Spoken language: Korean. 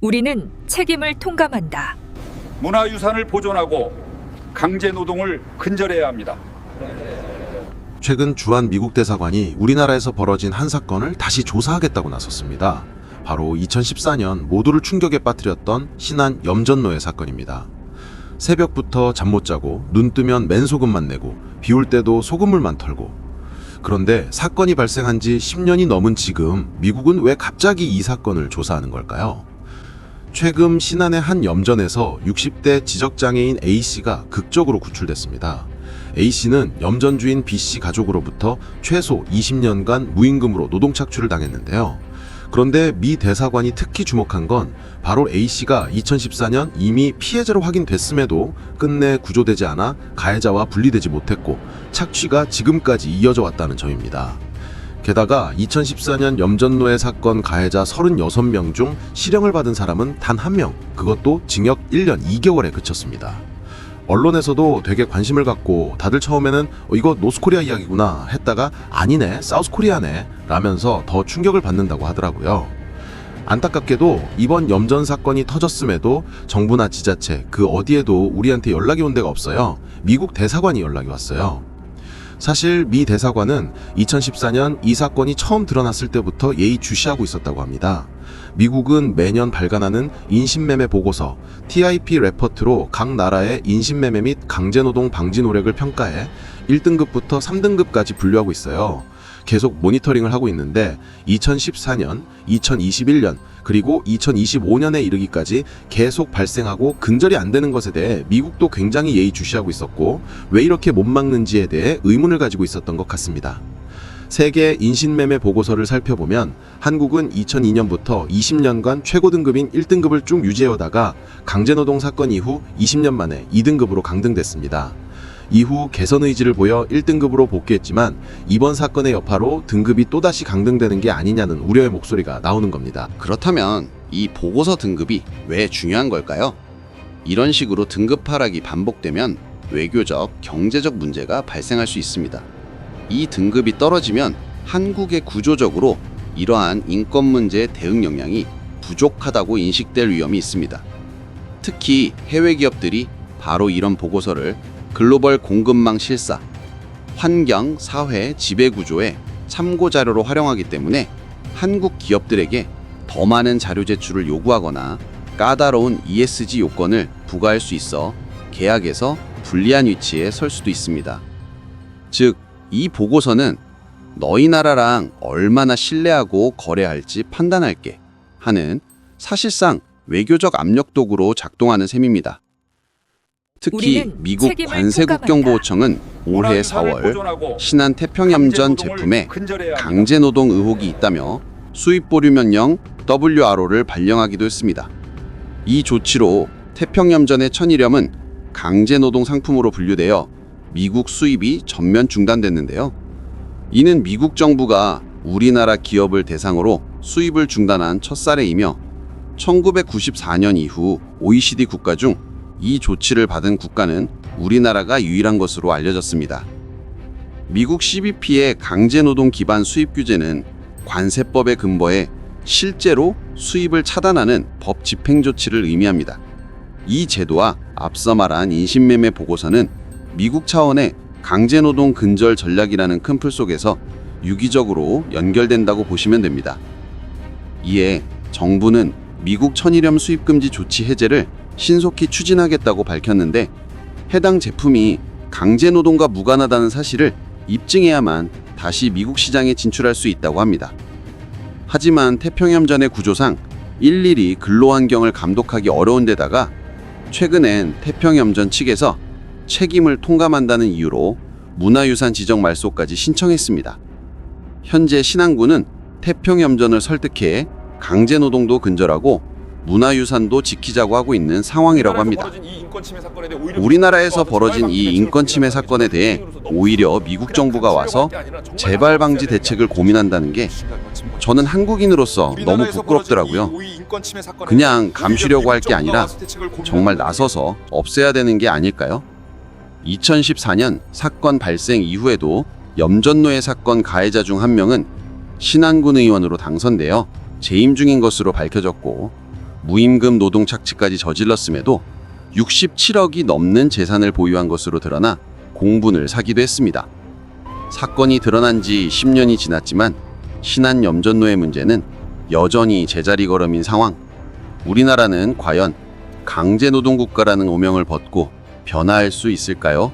우리는 책임을 통감한다. 문화유산을 보존하고 강제노동을 근절해야 합니다. 최근 주한 미국 대사관이 우리나라에서 벌어진 한 사건을 다시 조사하겠다고 나섰습니다. 바로 2014년 모두를 충격에 빠뜨렸던 신안 염전노예 사건입니다. 새벽부터 잠 못 자고 눈 뜨면 맨소금만 내고 비 올 때도 소금물만 털고. 그런데 사건이 발생한 지 10년이 넘은 지금 미국은 왜 갑자기 이 사건을 조사하는 걸까요? 최근 신안의 한 염전에서 60대 지적장애인 A씨가 극적으로 구출됐습니다. A씨는 염전 주인 B씨 가족으로부터 최소 20년간 무임금으로 노동 착취를 당했는데요. 그런데 미 대사관이 특히 주목한 건 바로 A씨가 2014년 이미 피해자로 확인됐음에도 끝내 구조되지 않아 가해자와 분리되지 못했고 착취가 지금까지 이어져 왔다는 점입니다. 게다가 2014년 염전노예 사건 가해자 36명 중 실형을 받은 사람은 단 1명, 그것도 징역 1년 2개월에 그쳤습니다. 언론에서도 되게 관심을 갖고 다들 처음에는 이거 노스코리아 이야기구나 했다가 아니네, 사우스코리아네 라면서 더 충격을 받는다고 하더라고요. 안타깝게도 이번 염전 사건이 터졌음에도 정부나 지자체 그 어디에도 우리한테 연락이 온 데가 없어요. 미국 대사관이 연락이 왔어요. 사실 미 대사관은 2014년 이 사건이 처음 드러났을 때부터 예의주시하고 있었다고 합니다. 미국은 매년 발간하는 인신매매 보고서 TIP 레포트로 각 나라의 인신매매 및 강제노동 방지 노력을 평가해 1등급부터 3등급까지 분류하고 있어요. 계속 모니터링을 하고 있는데 2014년, 2021년, 그리고 2025년에 이르기까지 계속 발생하고 근절이 안 되는 것에 대해 미국도 굉장히 예의주시하고 있었고 왜 이렇게 못 막는지에 대해 의문을 가지고 있었던 것 같습니다. 세계 인신매매 보고서를 살펴보면 한국은 2002년부터 20년간 최고 등급인 1등급을 쭉 유지해오다가 강제노동 사건 이후 20년 만에 2등급으로 강등됐습니다. 이후 개선 의지를 보여 1등급으로 복귀했지만 이번 사건의 여파로 등급이 또다시 강등되는 게 아니냐는 우려의 목소리가 나오는 겁니다. 그렇다면 이 보고서 등급이 왜 중요한 걸까요? 이런 식으로 등급 하락이 반복되면 외교적, 경제적 문제가 발생할 수 있습니다. 이 등급이 떨어지면 한국의 구조적으로 이러한 인권 문제의 대응 역량이 부족하다고 인식될 위험이 있습니다. 특히 해외 기업들이 바로 이런 보고서를 글로벌 공급망 실사, 환경, 사회, 지배구조의 참고자료로 활용하기 때문에 한국 기업들에게 더 많은 자료 제출을 요구하거나 까다로운 ESG 요건을 부과할 수 있어 계약에서 불리한 위치에 설 수도 있습니다. 즉, 이 보고서는 너희 나라랑 얼마나 신뢰하고 거래할지 판단할게 하는 사실상 외교적 압력 도구로 작동하는 셈입니다. 특히 미국 관세국경보호청은 올해 4월 신안 태평염전 제품에 강제노동 의혹이 있다며 수입보류 명령 WRO를 발령하기도 했습니다. 이 조치로 태평염전의 천일염은 강제노동 상품으로 분류되어 미국 수입이 전면 중단됐는데요. 이는 미국 정부가 우리나라 기업을 대상으로 수입을 중단한 첫 사례이며 1994년 이후 OECD 국가 중 이 조치를 받은 국가는 우리나라가 유일한 것으로 알려졌습니다. 미국 CBP의 강제노동 기반 수입 규제는 관세법에 근거해 실제로 수입을 차단하는 법 집행 조치를 의미합니다. 이 제도와 앞서 말한 인신매매 보고서는 미국 차원의 강제노동 근절 전략이라는 큰 틀 속에서 유기적으로 연결된다고 보시면 됩니다. 이에 정부는 미국 천일염 수입금지 조치 해제를 신속히 추진하겠다고 밝혔는데 해당 제품이 강제노동과 무관하다는 사실을 입증해야만 다시 미국 시장에 진출할 수 있다고 합니다. 하지만 태평염전의 구조상 일일이 근로환경을 감독하기 어려운 데다가 최근엔 태평염전 측에서 책임을 통감한다는 이유로 문화유산 지정 말소까지 신청했습니다. 현재 신안군은 태평염전을 설득해 강제노동도 근절하고 문화유산도 지키자고 하고 있는 상황이라고 합니다. 우리나라에서 벌어진 이 인권침해 사건에 대해 오히려 미국 정부가 와서 재발 방지 대책을 고민한다는 게 저는 한국인으로서 너무 부끄럽더라고요. 그냥 감추려고 할 게 아니라 정말 나서서 없애야 되는 게 아닐까요? 2014년 사건 발생 이후에도 염전노예 사건 가해자 중 한 명은 신안군 의원으로 당선되어 재임 중인 것으로 밝혀졌고 무임금 노동 착취까지 저질렀음에도 67억이 넘는 재산을 보유한 것으로 드러나 공분을 사기도 했습니다. 사건이 드러난 지 10년이 지났지만 신한 염전노예 문제는 여전히 제자리 걸음인 상황. 우리나라는 과연 강제노동국가라는 오명을 벗고 변화할 수 있을까요?